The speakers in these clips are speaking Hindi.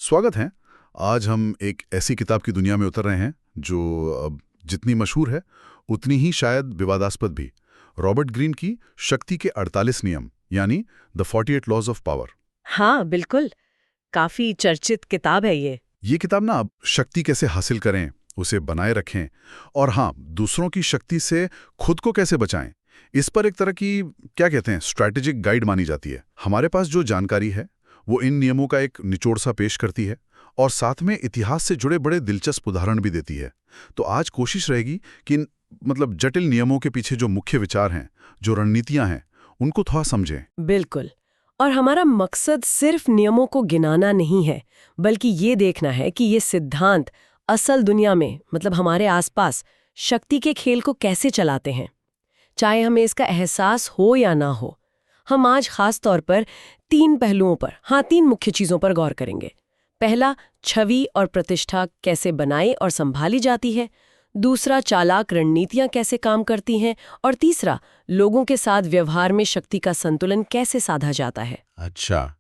स्वागत है। आज हम एक ऐसी किताब की दुनिया में उतर रहे हैं जो जितनी मशहूर है उतनी ही शायद विवादास्पद भी। रॉबर्ट ग्रीन की शक्ति के 48 नियम यानी द 48 लॉज ऑफ पावर। हाँ बिल्कुल। काफी चर्चित किताब है ये। ये किताब ना अब शक्ति कैसे हासिल करें, उसे बनाए रखें और हाँ, दूसरों की शक्ति से खुद को कैसे बचाएं, इस पर एक तरह की क्या कहते हैं स्ट्रैटेजिक गाइड मानी जाती है। हमारे पास जो जानकारी है वो इन नियमों का एक निचोड़ सा पेश करती है और साथ में इतिहास से जुड़े बड़े दिलचस्प उदाहरण भी देती है। तो आज कोशिश रहेगी कि मतलब जटिल नियमों के पीछे जो मुख्य विचार हैं, जो रणनीतियां हैं, उनको थोड़ा समझें। बिल्कुल। और हमारा मकसद सिर्फ नियमों को गिनाना नहीं है, बल्कि ये देखना है कि ये सिद्धांत असल दुनिया में मतलब हमारे आसपास शक्ति के खेल को कैसे चलाते हैं, चाहे हमें इसका एहसास हो या ना हो। हम आज खास तौर पर 3 पहलुओं पर, हाँ 3 मुख्य चीजों पर गौर करेंगे। पहला, छवि और प्रतिष्ठा कैसे बनाई और संभाली जाती है। दूसरा, चालाक रणनीतियां कैसे काम करती हैं। और तीसरा, लोगों के साथ व्यवहार में शक्ति का संतुलन कैसे साधा जाता है। अच्छा,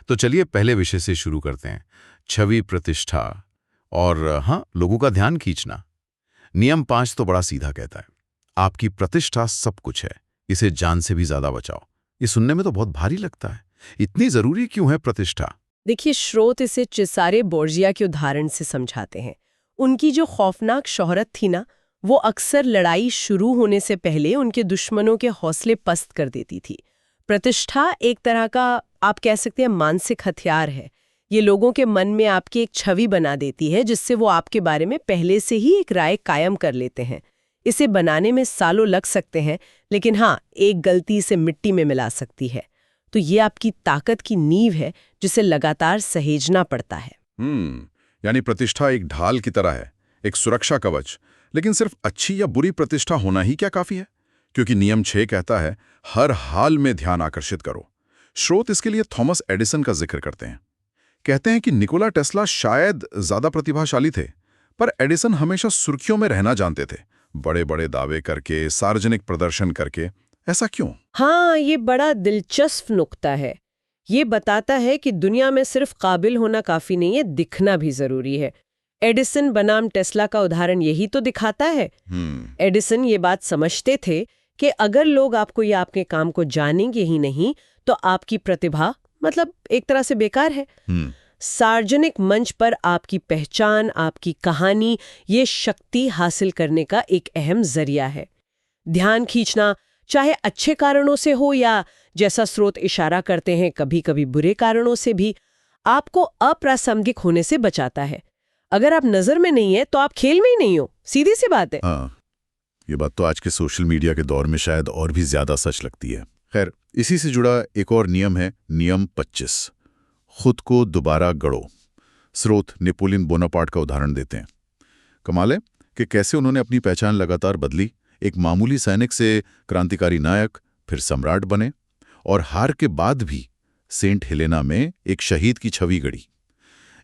तो चलिए पहले विषय से शुरू करते हैं। छवि, प्रतिष्ठा और हाँ, लोगों का ध्यान खींचना। नियम 5 तो बड़ा सीधा कहता है, आपकी प्रतिष्ठा सब कुछ है, इसे जान से भी ज्यादा बचाओ। ये सुनने में तो बहुत भारी लगता है। इतनी जरूरी क्यों है प्रतिष्ठा? देखिए, स्रोत इसे चेसारे बोर्जिया के उदाहरण से समझाते हैं। उनकी जो खौफनाक शोहरत थी ना, वो अक्सर लड़ाई शुरू होने से पहले उनके दुश्मनों के हौसले पस्त कर देती थी। प्रतिष्ठा एक तरह का, आप कह सकते हैं, मानसिक हथियार है। ये लोगों के मन में आपकी एक छवि बना देती है, जिससे वो आपके बारे में पहले से ही एक राय कायम कर लेते हैं। इसे बनाने में सालों लग सकते हैं, लेकिन हाँ, एक गलती से मिट्टी में मिला सकती है। तो ये आपकी ताकत की नींव है, जिसे लगातार सहेजना पड़ता है। यानी प्रतिष्ठा एक ढाल की तरह है, एक सुरक्षा कवच। लेकिन सिर्फ अच्छी या बुरी प्रतिष्ठा होना ही क्या काफी है? क्योंकि नियम 6 कहता है हर हाल में ध्यान आकर्षित करो। स्रोत इसके लिए थॉमस एडिसन का जिक्र करते हैं। कहते हैं कि निकोला टेस्ला शायद ज्यादा प्रतिभाशाली थे, पर एडिसन हमेशा सुर्खियों में रहना जानते थे, बड़े बड़े दावे करके, सार्वजनिक प्रदर्शन करके। ऐसा क्यों? हाँ, ये बड़ा दिलचस्प नुक्ता है। ये बताता है कि दुनिया में सिर्फ काबिल होना काफी नहीं है, दिखना भी जरूरी है। एडिसन बनाम टेस्ला का उदाहरण यही तो दिखाता है। एडिसन ये बात समझते थे कि अगर लोग आपको या आपके काम को जानेंगे ही नहीं, तो आपकी प्रतिभा मतलब एक तरह से बेकार है। सार्वजनिक मंच पर आपकी पहचान, आपकी कहानी, ये शक्ति हासिल करने का एक अहम जरिया है। ध्यान खींचना चाहे अच्छे कारणों से हो या, जैसा स्रोत इशारा करते हैं, कभी कभी बुरे कारणों से भी, आपको अप्रासंगिक होने से बचाता है। अगर आप नजर में नहीं है तो आप खेल में ही नहीं हो, सीधी सी बात है। हाँ, ये बात तो आज के सोशल मीडिया के दौर में शायद और भी ज्यादा सच लगती है। खैर, इसी से जुड़ा एक और नियम है, नियम 25, खुद को दोबारा गढ़ो। स्रोत नेपोलियन बोनापार्ट का उदाहरण देते हैं। कमाल है कि कैसे उन्होंने अपनी पहचान लगातार बदली, एक मामूली सैनिक से क्रांतिकारी नायक, फिर सम्राट बने और हार के बाद भी सेंट हेलेना में एक शहीद की छवि गढ़ी।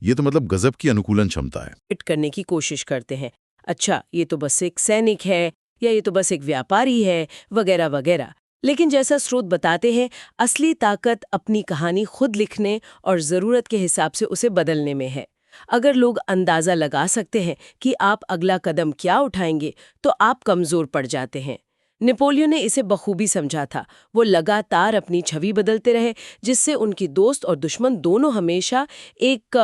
ये तो मतलब गजब की अनुकूलन क्षमता है। फिट करने की कोशिश करते हैं, अच्छा ये तो बस एक सैनिक है, या ये तो बस एक व्यापारी है, वगैरह वगैरह। लेकिन जैसा स्रोत बताते हैं, असली ताकत अपनी कहानी खुद लिखने और जरूरत के हिसाब से उसे बदलने में है। अगर लोग अंदाजा लगा सकते हैं कि आप अगला कदम क्या उठाएंगे, तो आप कमजोर पड़ जाते हैं। नेपोलियन ने इसे बखूबी समझा था। वो लगातार अपनी छवि बदलते रहे, जिससे उनकी दोस्त और दुश्मन दोनों हमेशा एक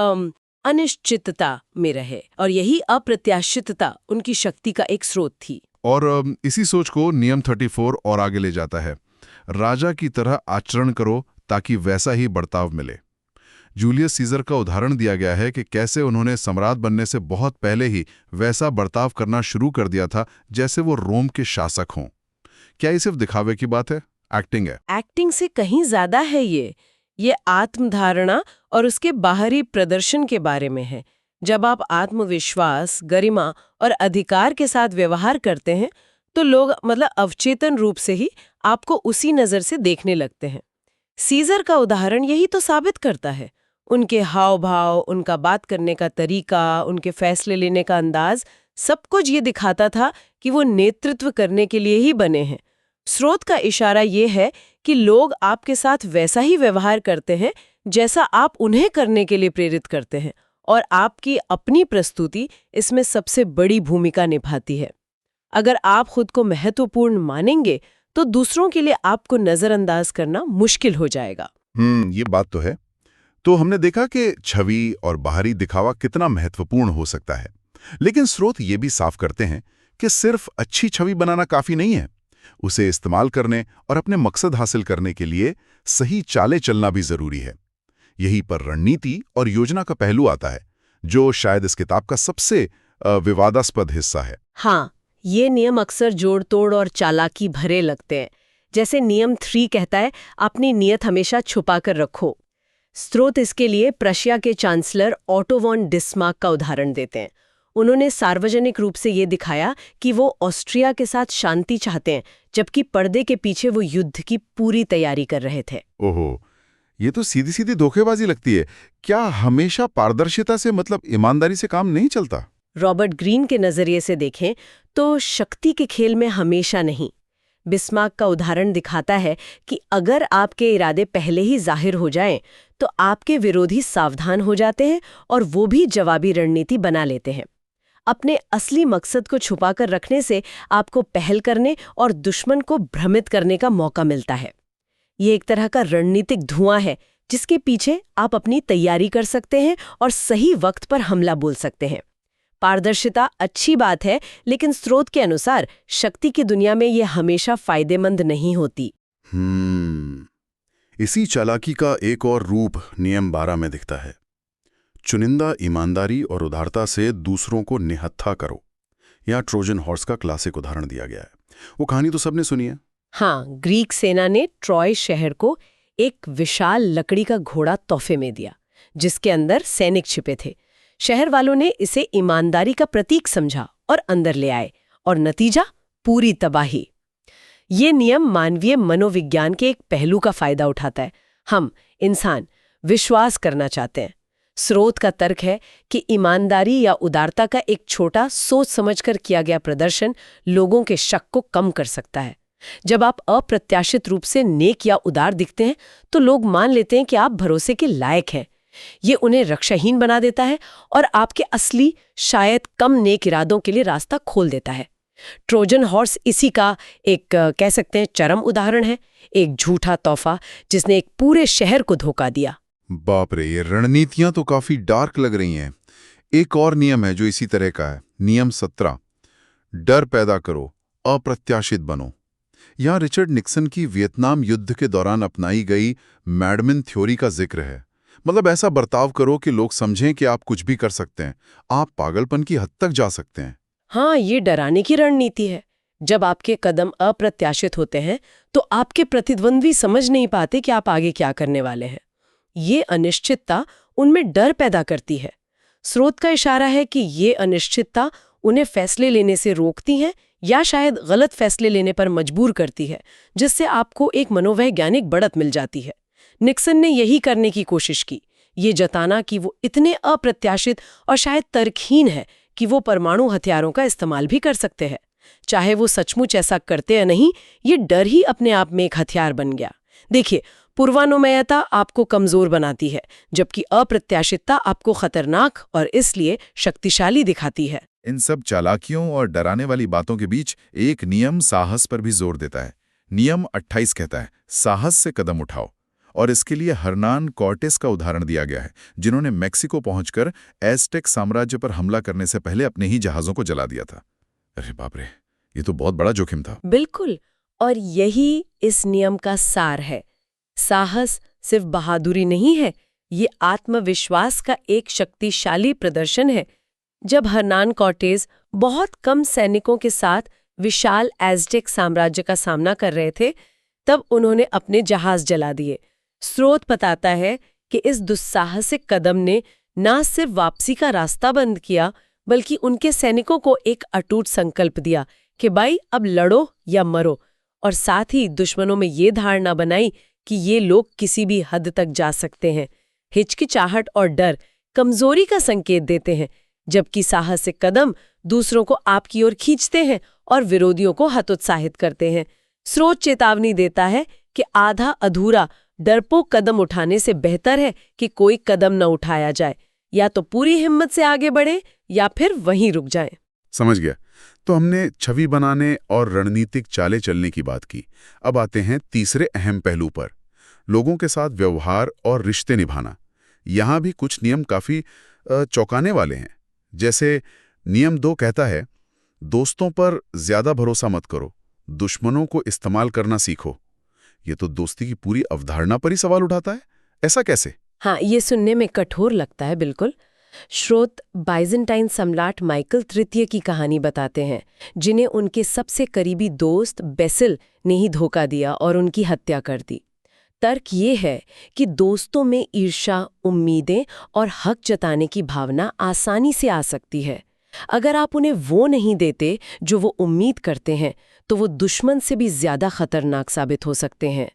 अनिश्चितता में रहे, और यही अप्रत्याशितता उनकी शक्ति का एक स्रोत थी। और इसी सोच को नियम 34 और आगे ले जाता है, राजा की तरह आचरण करो ताकि वैसा ही बर्ताव मिले। जूलियस सीजर का उदाहरण दिया गया है कि कैसे उन्होंने सम्राट बनने से बहुत पहले ही वैसा बर्ताव करना शुरू कर दिया था जैसे वो रोम के शासक हों। क्या ये सिर्फ दिखावे की बात है? एक्टिंग है? एक्टिंग से कहीं ज्यादा है ये आत्मधारणा और उसके बाहरी प्रदर्शन के बारे में है। जब आप आत्मविश्वास, गरिमा और अधिकार के साथ व्यवहार करते हैं, तो लोग मतलब अवचेतन रूप से ही आपको उसी नजर से देखने लगते हैं। सीजर का उदाहरण यही तो साबित करता है। उनके हाव भाव, उनका बात करने का तरीका, उनके फैसले लेने का अंदाज, सब कुछ ये दिखाता था कि वो नेतृत्व करने के लिए ही बने हैं। स्रोत का इशारा ये है कि लोग आपके साथ वैसा ही व्यवहार करते हैं जैसा आप उन्हें करने के लिए प्रेरित करते हैं, और आपकी अपनी प्रस्तुति इसमें सबसे बड़ी भूमिका निभाती है। अगर आप खुद को महत्वपूर्ण मानेंगे तो दूसरों के लिए आपको नजरअंदाज करना मुश्किल हो जाएगा। ये बात तो है। तो हमने देखा कि छवि और बाहरी दिखावा कितना महत्वपूर्ण हो सकता है, लेकिन स्रोत ये भी साफ करते हैं कि सिर्फ अच्छी छवि बनाना काफी नहीं है। उसे इस्तेमाल करने और अपने मकसद हासिल करने के लिए सही चालें चलना भी जरूरी है। यहीं पर रणनीति और योजना का पहलू आता है, जो शायद इस किताब का सबसे विवादास्पद हिस्सा है। हाँ, ये नियम अक्सर जोड़ तोड़ और चालाकी भरे लगते हैं। जैसे नियम 3 कहता है, अपनी नीयत हमेशा छुपा कर रखो। स्रोत इसके लिए प्रशिया के चांसलर ऑटो वॉन बिस्मार्क का उदाहरण देते हैं। उन्होंने सार्वजनिक रूप से ये दिखाया कि वो ऑस्ट्रिया के साथ शांति चाहते हैं, जबकि पर्दे के पीछे वो युद्ध की पूरी तैयारी कर रहे थे। ओहो, ये तो सीधी सीधी धोखेबाजी लगती है। क्या हमेशा पारदर्शिता से मतलब ईमानदारी से काम नहीं चलता? रॉबर्ट ग्रीन के नजरिए से देखें तो शक्ति के खेल में हमेशा नहीं। बिस्मार्क का उदाहरण दिखाता है कि अगर आपके इरादे पहले ही जाहिर हो जाएं, तो आपके विरोधी सावधान हो जाते हैं और वो भी जवाबी रणनीति बना लेते हैं। अपने असली मकसद को छुपाकर रखने से आपको पहल करने और दुश्मन को भ्रमित करने का मौका मिलता है। ये एक तरह का रणनीतिक धुआं है, जिसके पीछे आप अपनी तैयारी कर सकते हैं और सही वक्त पर हमला बोल सकते हैं। पारदर्शिता अच्छी बात है, लेकिन स्रोत के अनुसार शक्ति की दुनिया में ये हमेशा फायदेमंद नहीं होती। इसी चालाकी का एक और रूप नियम 12 में दिखता है। चुनिंदा ईमानदारी और उदारता से दूसरों को निहत्था करो। यहाँ ट्रोजन हॉर्स का क्लासिक उदाहरण दिया गया है। वो कहानी तो सबने सुनी है। हाँ, ग्रीक सेना ने ट्रॉय शहर को एक विशाल लकड़ी का घोड़ा तोहफे में दिया, जिसके अंदर सैनिक छिपे थे। शहर वालों ने इसे ईमानदारी का प्रतीक समझा और अंदर ले आए, और नतीजा पूरी तबाही। ये नियम मानवीय मनोविज्ञान के एक पहलू का फायदा उठाता है। हम इंसान विश्वास करना चाहते हैं। स्रोत का तर्क है कि ईमानदारी या उदारता का एक छोटा सोच समझकर किया गया प्रदर्शन लोगों के शक को कम कर सकता है। जब आप अप्रत्याशित रूप से नेक या उदार दिखते हैं, तो लोग मान लेते हैं कि आप भरोसे के लायक हैं। ये उन्हें रक्षाहीन बना देता है और आपके असली, शायद कम नेक इरादों के लिए रास्ता खोल देता है। ट्रोजन हॉर्स इसी का एक कह सकते हैं चरम उदाहरण है। एक झूठा तोहफा जिसने एक पूरे शहर को धोखा दिया। बाप रे, ये रणनीतियां तो काफी डार्क लग रही हैं। एक और नियम है जो इसी तरह का है, नियम 17। डर पैदा करो, अप्रत्याशित बनो। यहाँ रिचर्ड निक्सन की वियतनाम युद्ध के दौरान अपनाई गई मैडमिन थ्योरी का जिक्र है। मतलब ऐसा बर्ताव करो कि लोग समझें कि आप कुछ भी कर सकते हैं, आप पागलपन की हद तक जा सकते हैं। हाँ, ये डराने की रणनीति है। जब आपके कदम अप्रत्याशित होते हैं, तो आपके प्रतिद्वंद्वी समझ नहीं पाते कि आप आगे क्या करने वाले हैं। ये अनिश्चितता उनमें डर पैदा करती है। स्रोत का इशारा है कि ये अनिश्चितता उन्हें फैसले लेने से रोकती है या शायद गलत फैसले लेने पर मजबूर करती है, जिससे आपको एक मनोवैज्ञानिक बढ़त मिल जाती है। निक्सन ने यही करने की कोशिश की, ये जताना कि वो इतने अप्रत्याशित और शायद तर्कहीन है कि वो परमाणु हथियारों का इस्तेमाल भी कर सकते हैं। चाहे वो सचमुच ऐसा करते या नहीं, ये डर ही अपने आप में एक हथियार बन गया। देखिए, पूर्वानुमेयता आपको कमजोर बनाती है, जबकि अप्रत्याशितता आपको खतरनाक और इसलिए शक्तिशाली दिखाती है। इन सब चालाकियों और डराने वाली बातों के बीच एक नियम साहस पर भी जोर देता है। नियम 28 कहता है, साहस से कदम उठाओ। और इसके लिए हर्नान कॉर्टेस का उदाहरण दिया गया है, जिन्होंने मेक्सिको पहुंचकर एज़टेक साम्राज्य पर हमला करने से पहले अपने ही जहाजों को जला दिया था। अरे बाप रे, ये तो बहुत बड़ा जोखिम था। बिल्कुल, और यही इस नियम का सार है। साहस सिर्फ बहादुरी नहीं है, ये आत्मविश्वास का एक शक्तिशाली प्रदर्शन है। जब हर्नान कॉर्टेस बहुत कम सैनिकों के साथ विशाल एज़टेक साम्राज्य का सामना कर रहे थे, तब उन्होंने अपने जहाज जला दिए। स्रोत बताता है कि इस दुस्साहसिक कदम ने न सिर्फ वापसी का रास्ता बंद किया, बल्कि उनके सैनिकों को एक अटूट संकल्प दिया कि भाई अब लड़ो या मरो, और साथ ही दुश्मनों में ये धारणा बनाई कि ये लोग किसी भी हद तक जा सकते हैं। हिचकिचाहट और डर कमजोरी का संकेत देते हैं, जबकि साहसिक कदम दूसरों को आपकी ओर खींचते हैं और विरोधियों को हतोत्साहित करते हैं। स्रोत चेतावनी देता है कि आधा अधूरा डरपोक कदम उठाने से बेहतर है कि कोई कदम न उठाया जाए, या तो पूरी हिम्मत से आगे बढ़े या फिर वहीं रुक जाएं। समझ गया। तो हमने छवि बनाने और रणनीतिक चालें चलने की बात की। अब आते हैं तीसरे अहम पहलू पर, लोगों के साथ व्यवहार और रिश्ते निभाना। यहाँ भी कुछ नियम काफी चौंकाने वाले हैं। जैसे नियम 2 कहता है, दोस्तों पर ज्यादा भरोसा मत करो, दुश्मनों को इस्तेमाल करना सीखो। ये तो दोस्ती की पूरी अवधारणा पर ही सवाल उठाता है। ऐसा कैसे? हाँ, ये सुनने में कठोर लगता है, बिल्कुल। श्रोत बाइजेंटाइन सम्राट माइकल तृतीय की कहानी बताते हैं, जिन्हें उनके सबसे करीबी दोस्त बेसिल ने ही धोखा दिया और उनकी हत्या कर दी। तर्क ये है कि दोस्तों में ईर्ष्या, उम्मीदें और हक जताने की भावना आसानी से आ सकती है। अगर आप उन्हें वो नहीं देते जो वो उम्मीद करते हैं, तो वो दुश्मन से भी ज्यादा खतरनाक साबित हो सकते हैं।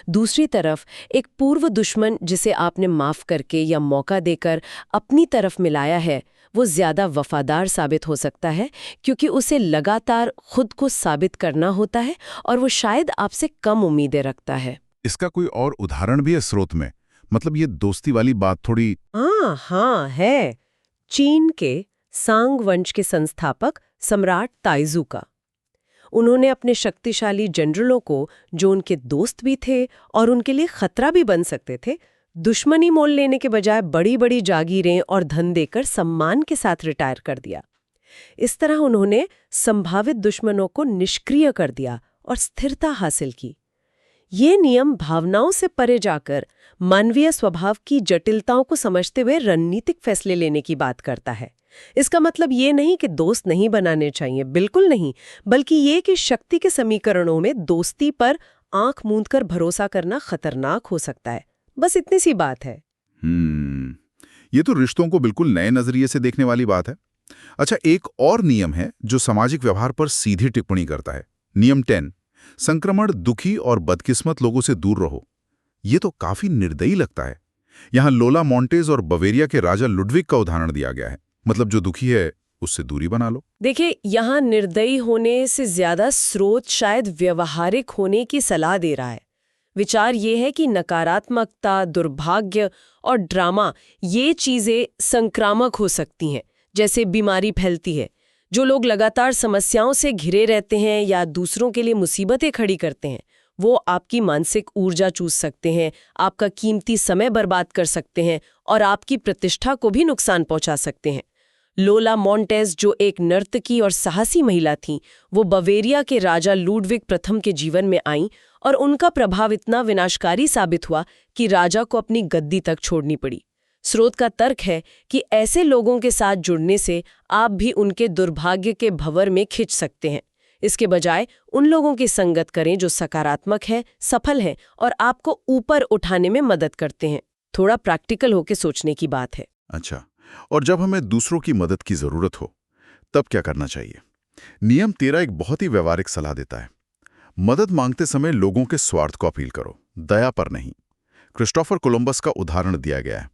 दूसरी तरफ एक पूर्व दुश्मन जिसे आपने माफ करके या मौका देकर अपनी तरफ मिलाया है, वो ज्यादा वफादार साबित हो सकता है, क्योंकि उसे लगातार खुद को साबित करना होता है और वो शायद आपसे कम उम्मीदें रखता है। इसका कोई और उदाहरण भी है स्रोत में? मतलब ये दोस्ती वाली बात थोड़ी... हाँ है। चीन के सांग वंश के संस्थापक सम्राट ताइजू का। उन्होंने अपने शक्तिशाली जनरलों को, जो उनके दोस्त भी थे और उनके लिए खतरा भी बन सकते थे, दुश्मनी मोल लेने के बजाय बड़ी बड़ी जागीरें और धन देकर सम्मान के साथ रिटायर कर दिया। इस तरह उन्होंने संभावित दुश्मनों को निष्क्रिय कर दिया और स्थिरता हासिल की। ये नियम भावनाओं से परे जाकर मानवीय स्वभाव की जटिलताओं को समझते हुए रणनीतिक फैसले लेने की बात करता है। इसका मतलब ये नहीं कि दोस्त नहीं बनाने चाहिए, बिल्कुल नहीं, बल्कि ये कि शक्ति के समीकरणों में दोस्ती पर आंख मूंदकर भरोसा करना खतरनाक हो सकता है। बस इतनी सी बात है। ये तो रिश्तों को बिल्कुल नए नजरिए से देखने वाली बात है। अच्छा, एक और नियम है जो सामाजिक व्यवहार पर सीधी टिप्पणी करता है। नियम 10, संक्रमण, दुखी और बदकिस्मत लोगों से दूर रहो। ये तो काफी निर्दयी लगता है। यहाँ लोला मॉन्टेज और बवेरिया के राजा लुडविग का उदाहरण दिया गया है। मतलब जो दुखी है उससे दूरी बना लो। देखिए, यहाँ निर्दयी होने से ज्यादा स्रोत शायद व्यवहारिक होने की सलाह दे रहा है। विचार ये है कि नकारात्मकता, दुर्भाग्य और ड्रामा, ये चीजें संक्रामक हो सकती हैं। जैसे बीमारी फैलती है, जो लोग लगातार समस्याओं से घिरे रहते हैं या दूसरों के लिए मुसीबतें खड़ी करते हैं, वो आपकी मानसिक ऊर्जा चूस सकते हैं, आपका कीमती समय बर्बाद कर सकते हैं और आपकी प्रतिष्ठा को भी नुकसान पहुंचा सकते हैं। लोला मॉन्टेज, जो एक नर्तकी और साहसी महिला थीं, वो बवेरिया के राजा लुडविग प्रथम के जीवन में आईं और उनका प्रभाव इतना विनाशकारी साबित हुआ कि राजा को अपनी गद्दी तक छोड़नी पड़ी। स्रोत का तर्क है कि ऐसे लोगों के साथ जुड़ने से आप भी उनके दुर्भाग्य के भंवर में खिंच सकते हैं। इसके बजाय उन लोगों की संगत करें जो सकारात्मक है, सफल हैं और आपको ऊपर उठाने में मदद करते हैं। थोड़ा प्रैक्टिकल होकर सोचने की बात है। अच्छा, और जब हमें दूसरों की मदद की जरूरत हो तब क्या करना चाहिए? नियम 13 एक बहुत ही व्यवहारिक सलाह देता है। मदद मांगते समय लोगों के स्वार्थ को अपील करो, दया पर नहीं। क्रिस्टोफर कोलंबस का उदाहरण दिया गया है।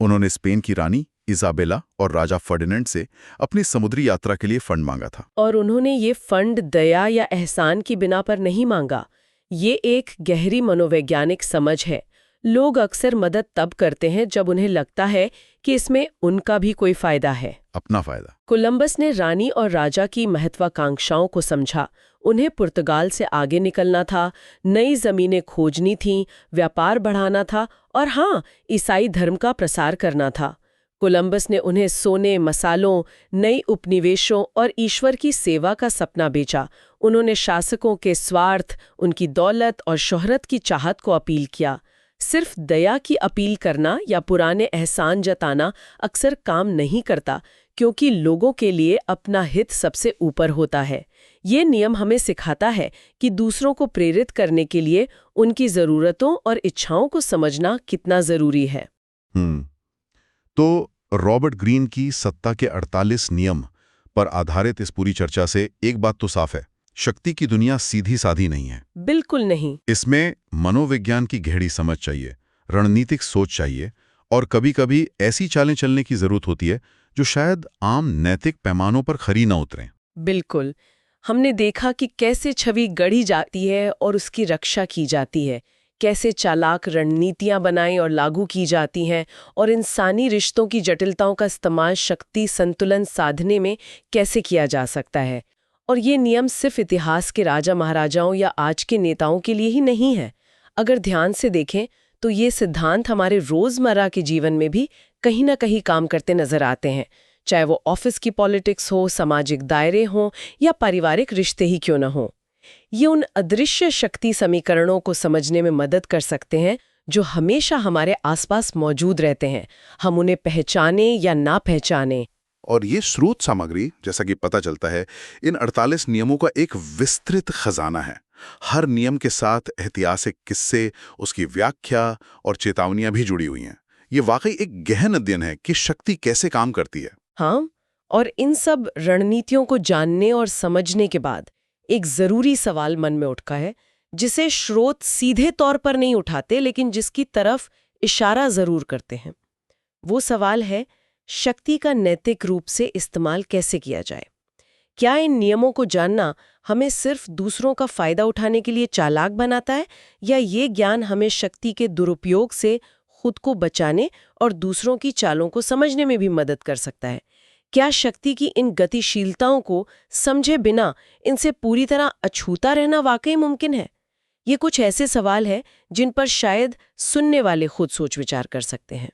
उन्होंने स्पेन की रानी इजाबेला और राजा फर्डिनेंड से अपनी समुद्री यात्रा के लिए फंड मांगा था। और उन्होंने ये फंड दया या एहसान की बिना पर नहीं मांगा। ये एक गहरी मनोवैज्ञानिक समझ है। लोग अक्सर मदद तब करते हैं जब उन्हें लगता है कि इसमें उनका भी कोई फायदा है, अपना फायदा। कोलंबस ने रानी और राजा की महत्वाकांक्षाओं को समझा। उन्हें पुर्तगाल से आगे निकलना था, नई जमीनें खोजनी थीं, व्यापार बढ़ाना था और हाँ, ईसाई धर्म का प्रसार करना था। कोलंबस ने उन्हें सोने, मसालों, नई उपनिवेशों और ईश्वर की सेवा का सपना बेचा। उन्होंने शासकों के स्वार्थ, उनकी दौलत और शोहरत की चाहत को अपील किया। सिर्फ दया की अपील करना या पुराने एहसान जताना अक्सर काम नहीं करता, क्योंकि लोगों के लिए अपना हित सबसे ऊपर होता है। ये नियम हमें सिखाता है कि दूसरों को प्रेरित करने के लिए उनकी ज़रूरतों और इच्छाओं को समझना कितना ज़रूरी है। तो रॉबर्ट ग्रीन की सत्ता के 48 नियम पर आधारित इस पूरी चर्चा से एक बात तो साफ है, शक्ति की दुनिया सीधी साधी नहीं है। बिल्कुल नहीं। इसमें मनोविज्ञान की गहरी समझ चाहिए, रणनीतिक सोच चाहिए और कभी-कभी ऐसी चालें चलने की जरूरत होती है जो शायद आम नैतिक पैमानों पर खरी न उतरें। बिल्कुल। हमने देखा कि कैसे छवि गढ़ी जाती है और उसकी रक्षा की जाती है, कैसे चालाक रणनीतियां बनाई और लागू की जाती हैं, और इंसानी रिश्तों की जटिलताओं का इस्तेमाल शक्ति संतुलन साधने में कैसे किया जा सकता है। और ये नियम सिर्फ इतिहास के राजा महाराजाओं या आज के नेताओं के लिए ही नहीं है। अगर ध्यान से देखें तो ये सिद्धांत हमारे रोजमर्रा के जीवन में भी कहीं ना कहीं काम करते नजर आते हैं, चाहे वो ऑफिस की पॉलिटिक्स हो, सामाजिक दायरे हों या पारिवारिक रिश्ते ही क्यों न हो। ये उन अदृश्य शक्ति समीकरणों को समझने में मदद कर सकते हैं जो हमेशा हमारे आसपास मौजूद रहते हैं, हम उन्हें पहचाने या ना पहचाने। और ये स्रोत सामग्री, जैसा कि पता चलता है, इन 48 नियमों का एक विस्तृत खजाना है। हर नियम के साथ ऐतिहासिक किस्से, उसकी व्याख्या और चेतावनियां भी जुड़ी हुई हैं। ये वाकई एक गहन अध्ययन है कि शक्ति कैसे काम करती है। हाँ, और इन सब रणनीतियों को जानने और समझने के बाद एक जरूरी सवाल मन में उठता है, जिसे स्रोत सीधे तौर पर नहीं उठाते लेकिन जिसकी तरफ इशारा जरूर करते हैं। वो सवाल है, शक्ति का नैतिक रूप से इस्तेमाल कैसे किया जाए? क्या इन नियमों को जानना हमें सिर्फ दूसरों का फायदा उठाने के लिए चालाक बनाता है, या ये ज्ञान हमें शक्ति के दुरुपयोग से खुद को बचाने और दूसरों की चालों को समझने में भी मदद कर सकता है? क्या शक्ति की इन गतिशीलताओं को समझे बिना इनसे पूरी तरह अछूता रहना वाकई मुमकिन है? ये कुछ ऐसे सवाल हैं जिन पर शायद सुनने वाले खुद सोच विचार कर सकते हैं।